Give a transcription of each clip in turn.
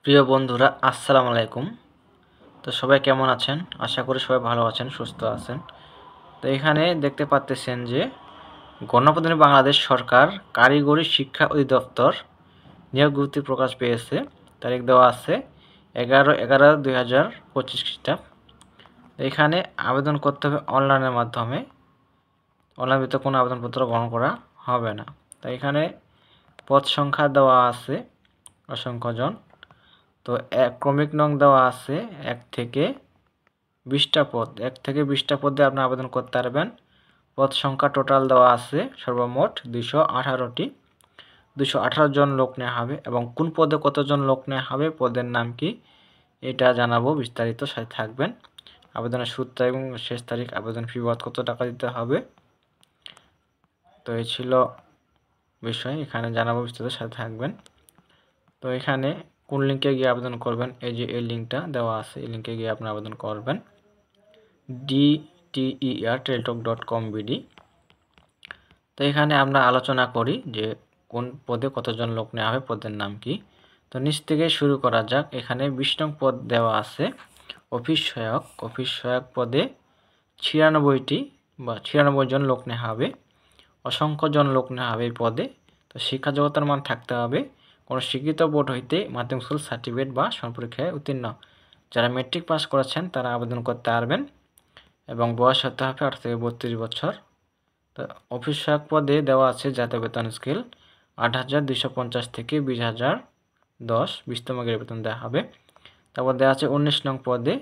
প্রিয় বন্ধুরা, আসসালামু আলাইকুম। তো সবাই কেমন আছেন? আশা করি সবাই ভালো আছেন, সুস্থ আছেন। তো এখানে দেখতে পাচ্তেছেন যে গণপ্রজাতন্ত্রী বাংলাদেশ সরকার কারিগরি শিক্ষা অধিদপ্তর নিয়োগ বিজ্ঞপ্তি প্রকাশ পেয়েছে। তারিখ দেওয়া আছে 11/11/2025 খ্রিস্টাব্দ। এখানে আবেদন করতে হবে অনলাইনের মাধ্যমে। অনলাইন ভিত্তিতে কোনো আবেদনপত্র গ্রহণ করা হবে না। তো এখানে পদ সংখ্যা দেওয়া আছে অসংখ্য জন। তো ক্রমিক নং দেওয়া আছে 1 থেকে 20টা পদ। 1 থেকে 20টা পদে আপনি আবেদন করতে পারবেন। পদ সংখ্যা টোটাল দেওয়া আছে সর্বমোট 218টি। 218 জন লোক নেওয়া হবে এবং কোন পদে কতজন লোক নেওয়া হবে, পদের নাম কি, এটা জানাবো, বিস্তারিত সাথে থাকবেন। আবেদনের শুরু তারিখ এবং শেষ তারিখ, আবেদন ফি বাবদ কত টাকা দিতে হবে, তো এই ছিল বিষয়, এখানে জানাবো, বিস্তারিত সাথে থাকবেন। তো এখানে কোন লিঙ্কে গিয়ে আবেদন করবেন, এই যে এই লিঙ্কটা দেওয়া আছে, এই লিঙ্কে গিয়ে আপনি আবেদন করবেন, dter.teletalk.com/bd। তো এখানে আমরা আলোচনা করি যে কোন পদে কতজন লোক নেওয়া হবে, পদের নাম কি। তো নিচ থেকে শুরু করা যাক। এখানে 20 নং পদ দেওয়া আছে অফিস সহায়ক। অফিস সহায়ক পদে 96 জন লোক নেওয়া হবে। অসংখ্য জন লোক নেওয়া হবে এই পদে। তো শিক্ষা যোগ্যতার মান থাকতে হবে কোনো স্বীকৃত বোর্ড হইতে মাধ্যমিক স্কুল সার্টিফিকেট বা সমপরীক্ষায় উত্তীর্ণ। যারা মেট্রিক পাস করেছেন তারা আবেদন করতে পারবেন এবং বয়স হতে হবে 18 থেকে 32 বছর। তো অফিস সহায়ক পদে দেওয়া আছে জাতীয় বেতন স্কেল 8,250 থেকে 20,010, 20তম গ্রেড বেতন দেওয়া হবে। তারপর দেওয়া আছে 19 নং পদে।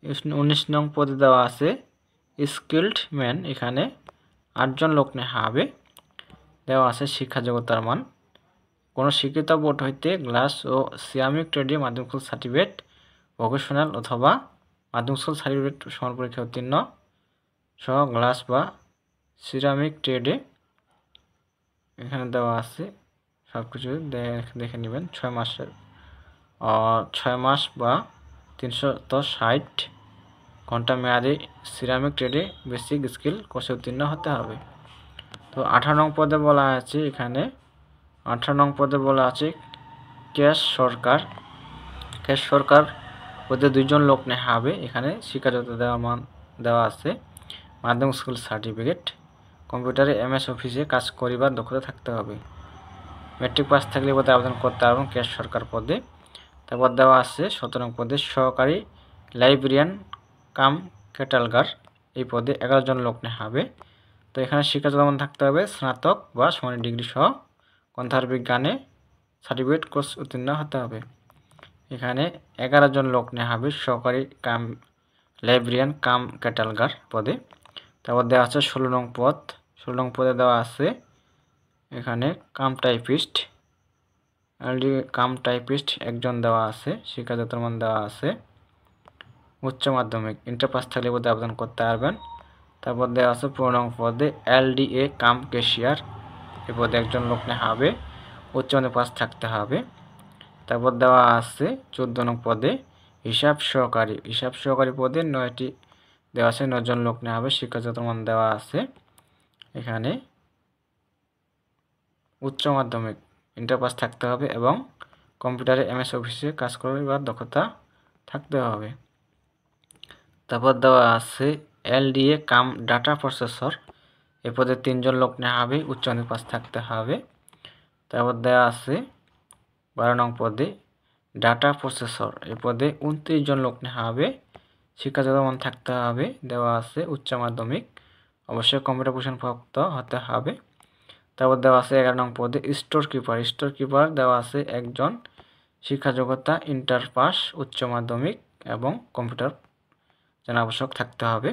19 নং পদে দেওয়া আছে স্কিল্ড ম্যান। এখানে 8 জন লোক নেওয়া হবে। দেওয়া আছে শিক্ষা যোগ্যতার মান কোনো স্বীকৃত বোর্ড হইতে গ্লাস ও সিরামিক ট্রেডে মাধ্যমিক স্কুল সার্টিফিকেট, ভোকেশনাল অথবা মাধ্যমিক স্কুল সার্টিফিকেট সমান পরীক্ষা উত্তীর্ণ সহ গ্লাস বা সিরামিক ট্রেডে। এখানে দেওয়া আছে সব কিছু দেখে নেবেন। 6 মাস বা 360 ঘন্টা মেয়াদে সিরামিক ট্রেডে বেসিক স্কিল কোর্সে উত্তীর্ণ হতে হবে। তো 18 নং পদে বলা আছে, এখানে 18 নং পদে বলা আছে ক্যাশ সরকার। ক্যাশ সরকার পদে 2 জন লোক নেওয়া হবে। এখানে শিক্ষাযোগ্যতা দেওয়া আছে মাধ্যমিক স্কুল সার্টিফিকেট, কম্পিউটারে MS অফিসে কাজ করিবার দক্ষতা থাকতে হবে। মেট্রিক পাস থাকলে পদে আবেদন করতে পারবেন ক্যাশ সরকার পদে। তারপর দেওয়া আছে 17 নং পদে সহকারী লাইব্রেরিয়ান কাম ক্যাটালগার। এই পদে 11 জন লোক নেওয়া হবে। তো এখানে শিক্ষাযোগ্যতা মান থাকতে হবে স্নাতক বা সমান ডিগ্রি সহ গ্রন্থাগার বিজ্ঞানে সার্টিফিকেট কোর্স উত্তীর্ণ হতে হবে। এখানে 11 জন লোক নেওয়া হবে সহকারী কাম লাইব্রেরিয়ান কাম ক্যাটালগার পদে। তারপর দেওয়া আছে 16 নং পদ। 16 নং পদে দেওয়া আছে এখানে কাম টাইপিস্ট, কাম টাইপিস্ট 1 জন দেওয়া আছে। শিক্ষাযোগ্যতার মান দেওয়া আছে উচ্চ মাধ্যমিক, ইন্টার পাস থাকলে পদে আবেদন করতে পারবেন। তারপর দেওয়া আছে 15 নং পদে LDA কাম ক্যাশিয়ার। এই পদে 1 জন লোক নেওয়া হবে, উচ্চ মাধ্যমিক পাস থাকতে হবে। তারপর দেওয়া আছে 14 নং পদে হিসাব সহকারী। হিসাব সহকারী পদে 9টি দেওয়া আছে, 9 জন লোক নেওয়া হবে। শিক্ষাগত মান দেওয়া আছে এখানে উচ্চ মাধ্যমিক, ইন্টার পাস থাকতে হবে এবং কম্পিউটারে MS অফিসে কাজ করার দক্ষতা থাকতে হবে। তারপর দেওয়া আছে LDA কাম ডাটা প্রসেসর। এ পদে 3 জন লোক নেওয়া হবে, উচ্চ মাধ্যমিক পাস থাকতে হবে। তারপর দেওয়া আছে 12 নং পদে ডাটা প্রসেসর। এই পদে 29 জন লোক নেওয়া হবে। শিক্ষাগত মান থাকতে হবে, দেওয়া আছে উচ্চ মাধ্যমিক, অবশ্যই কম্পিউটার প্রশিক্ষণপ্রাপ্ত হতে হবে। তারপর দেওয়া আছে 11 নং পদে স্টোর কিপার। স্টোর কিপার দেওয়া আছে 1 জন, শিক্ষা যোগ্যতা ইন্টার পাস, উচ্চ মাধ্যমিক এবং কম্পিউটার জানা আবশ্যক থাকতে হবে।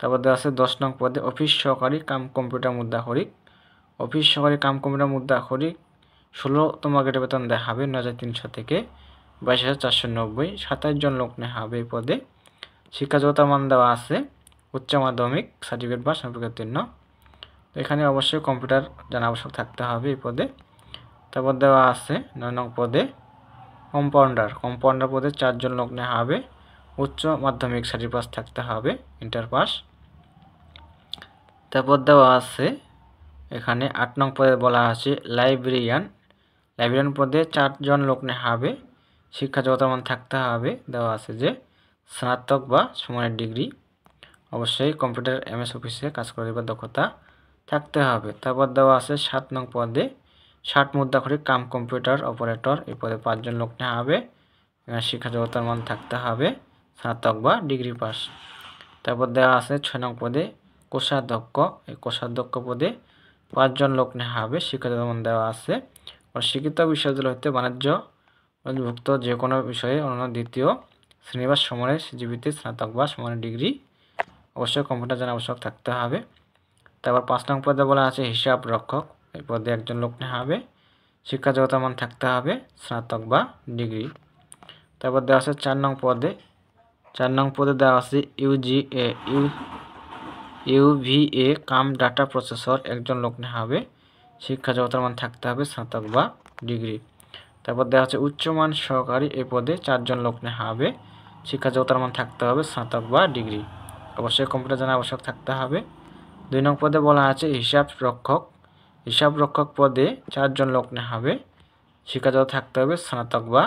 তারপর দেওয়া আছে 10 নং পদে অফিস সহকারী কাম কম্পিউটার মুদ্রাক্ষরিক। অফিস সহকারী কাম কম্পিউটার মুদ্রাক্ষরিক 16তম গ্রেড বেতন দেওয়া হবে 9,300 থেকে 22,490, 27 জন লোক নেওয়া হবে এই পদে। শিক্ষাযোগ্যতার মান দেওয়া আছে উচ্চ মাধ্যমিক সার্টিফিকেট বা সমপরীক্ষা উত্তীর্ণ। তো এখানে অবশ্যই কম্পিউটার জানা আবশ্যক থাকতে হবে এই পদে। তারপর দেওয়া আছে 9 নং পদে কম্পাউন্ডার। কম্পাউন্ডার পদে 4 জন লোক নেওয়া হবে, উচ্চ মাধ্যমিক সার্টিফিকেট পাস থাকতে হবে, ইন্টার পাস। তারপর দেওয়া আছে এখানে 8 নং পদে বলা আছে লাইব্রেরিয়ান। লাইব্রেরিয়ান পদে 4 জন লোক নেওয়া হবে, শিক্ষা যোগ্যতার মান থাকতে হবে, দেওয়া আছে যে স্নাতক বা সমানের ডিগ্রি, অবশ্যই কম্পিউটার MS অফিসে কাজ করার দক্ষতা থাকতে হবে। তারপর দেওয়া আছে 7 নং পদে 60 মুদ্রাক্ষরিক কাম কম্পিউটার অপারেটর, এই পদে 5 জন লোক নেওয়া হবে। শিক্ষা যোগ্যতার মান থাকতে হবে স্নাতক বা ডিগ্রি পাস। তারপর দেওয়া আছে 6 নং পদে কোষাধ্যক্ষ, এই কোষাধ্যক্ষ পদে 5 জন লোক নেওয়া হবে। শিক্ষা যোগ্যতার মান দেওয়া আছে শিক্ষিত বিশ্ববিদ্যালয় হতে বাণিজ্যভুক্ত যে কোনো বিষয়ে অন্যান্য দ্বিতীয় শ্রেণী বা সমানের সিজিপিতে স্নাতক বা সমানের ডিগ্রি, অবশ্যই কম্পিউটার জানা আবশ্যক থাকতে হবে। তারপর 5 নং পদে বলা আছে হিসাব রক্ষক, এই পদে 1 জন লোক নেওয়া হবে। শিক্ষা যোগ্যতার মান থাকতে হবে স্নাতক বা ডিগ্রি। তারপর দেওয়া আছে 4 নং পদে দেওয়া আছে UVA কাম ডাটা প্রসেসর, 1 জন লোক নেওয়া হবে। শিক্ষা যোগ্যতার মান থাকতে হবে স্নাতক বা ডিগ্রি। তারপর দেওয়া আছে উচ্চমান সহকারী, এই পদে 4 জন লোক নেওয়া হবে। শিক্ষা যোগ্যতার মান থাকতে হবে স্নাতক বা ডিগ্রি, অবশ্যই কম্পিউটার জানা আবশ্যক থাকতে হবে। 2 নং পদে বলা আছে হিসাব রক্ষক পদে 4 জন লোক নেওয়া হবে। শিক্ষা যোগ্যতা থাকতে হবে স্নাতক বা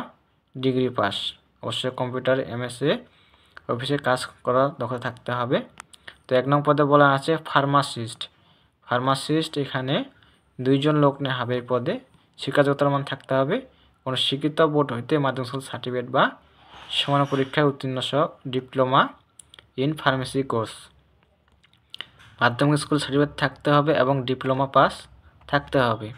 ডিগ্রি পাস, অবশ্যই কম্পিউটার MS অফিসে কাজ করার দক্ষতা থাকতে হবে। তো 1 নং পদে বলা আছে ফার্মাসিস্ট, এখানে 2 জন লোক নেওয়া হবে। এই পদে শিক্ষা যোগ্যতার মান থাকতে হবে কোনো শিক্ষিত বোর্ড হইতে মাধ্যমিক স্কুল সার্টিফিকেট বা সমান পরীক্ষায় উত্তীর্ণ সহ ডিপ্লোমা ইন ফার্মেসি কোর্স, মাধ্যমিক স্কুল সার্টিফিকেট থাকতে হবে এবং ডিপ্লোমা পাস থাকতে হবে।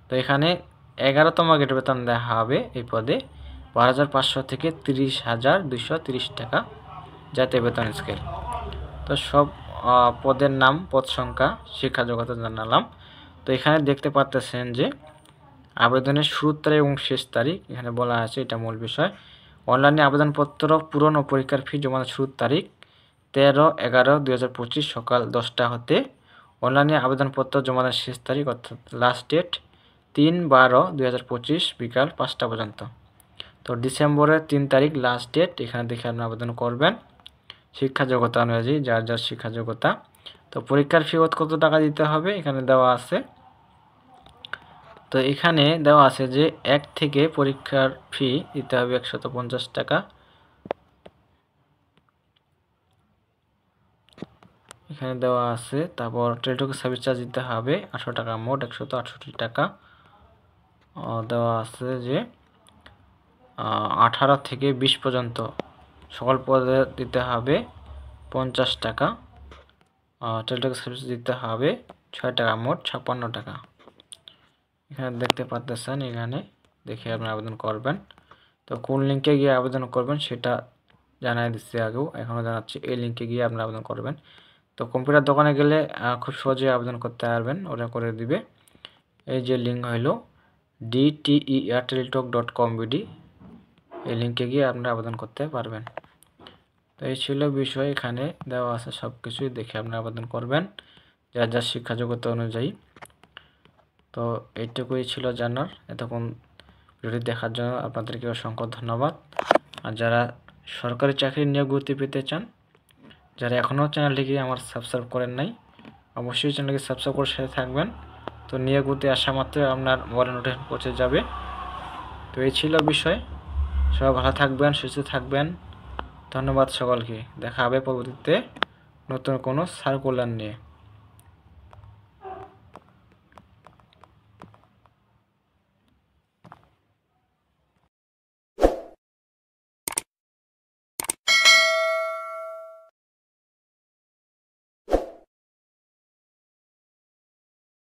তো এখানে 11তম গ্রেড বেতন দেওয়া হবে। এই পদে 12,500 থেকে 30,230 টাকা জাতীয় বেতন স্কেল। তো সব পদের নাম, পদ সংখ্যা, শিক্ষা যোগ্যতা জানালাম। তো এখানে দেখতে পাচ্ছেন যে আবেদনের শুরুর তারিখ এবং শেষ তারিখ এখানে বলা আছে, এটা মূল বিষয়। অনলাইনে আবেদনপত্র পূরণ ও পরীক্ষার ফি জমা শুরুর তারিখ 13/11/2025 সকাল 10টা হতে অনলাইনে আবেদনপত্র জমা দেওয়ার শেষ তারিখ অর্থাৎ লাস্ট ডেট 3/12/2025 বিকাল 5টা পর্যন্ত। তো ডিসেম্বরের 3 তারিখ লাস্ট ডেট, এখানে দেখে আপনি আবেদন করবেন শিক্ষা যোগ্যতা অনুযায়ী যার শিক্ষা যোগ্যতা। তো পরীক্ষার ফি কত টাকা দিতে হবে এখানে দেওয়া আছে। তো এখানে দেওয়া আছে যে 1 থেকে পরীক্ষার ফি দিতে হবে 150 টাকা, এখানে দেওয়া আছে। তারপর টেলিটক সার্ভিস চার্জ দিতে হবে 800 টাকা, মোট 168 টাকা দেওয়া আছে। যে 18 থেকে 20 পর্যন্ত সকল পদে দিতে হবে 50 টাকা, টেলিটক সার্ভিস দিতে হবে 6 টাকা, মোট 56 টাকা। এখানে দেখতে পাচ্ছেন, এখানে দেখে আপনি আবেদন করবেন। তো কোন লিঙ্কে গিয়ে আবেদন করবেন সেটা জানাই দিচ্ছি আগেও, এখনও জানাচ্ছি। এই লিঙ্কে গিয়ে আপনি আবেদন করবেন। তো কম্পিউটার দোকানে গেলে খুব সহজে আবেদন করতে পারবেন, ওরা করে দিবে। এই যে লিঙ্ক হইল dte@teletalk.com.bd, এই লিঙ্কে গিয়ে আপনারা আবেদন করতে পারবেন। তো এই ছিল বিষয়, এখানে দেওয়া আছে সব কিছুই, দেখে আপনারা আবেদন করবেন যার শিক্ষা যোগ্যতা অনুযায়ী। তো এইটুকুই ছিল জানার। এতক্ষণ ভিডিওটি দেখার জন্য আপনাদেরকে অসংখ্য ধন্যবাদ। আর যারা সরকারি চাকরির নিয়োগ বিজ্ঞপ্তি পেতে চান, যারা এখনও চ্যানেলটিকে আমার সাবস্ক্রাইব করেন নাই, অবশ্যই চ্যানেলকে সাবস্ক্রাইব করে সাথে থাকবেন। তো নিয়োগ বিজ্ঞপ্তি আসা মাত্র আপনার মোবাইলে নোটিফিকেশন পৌঁছে যাবে। তো এই ছিল বিষয়, সবাই ভালো থাকবেন, সুস্থ থাকবেন। ধন্যবাদ সকলকে, দেখা হবে পরবর্তীতে নতুন কোনো সার্কুলার নিয়ে।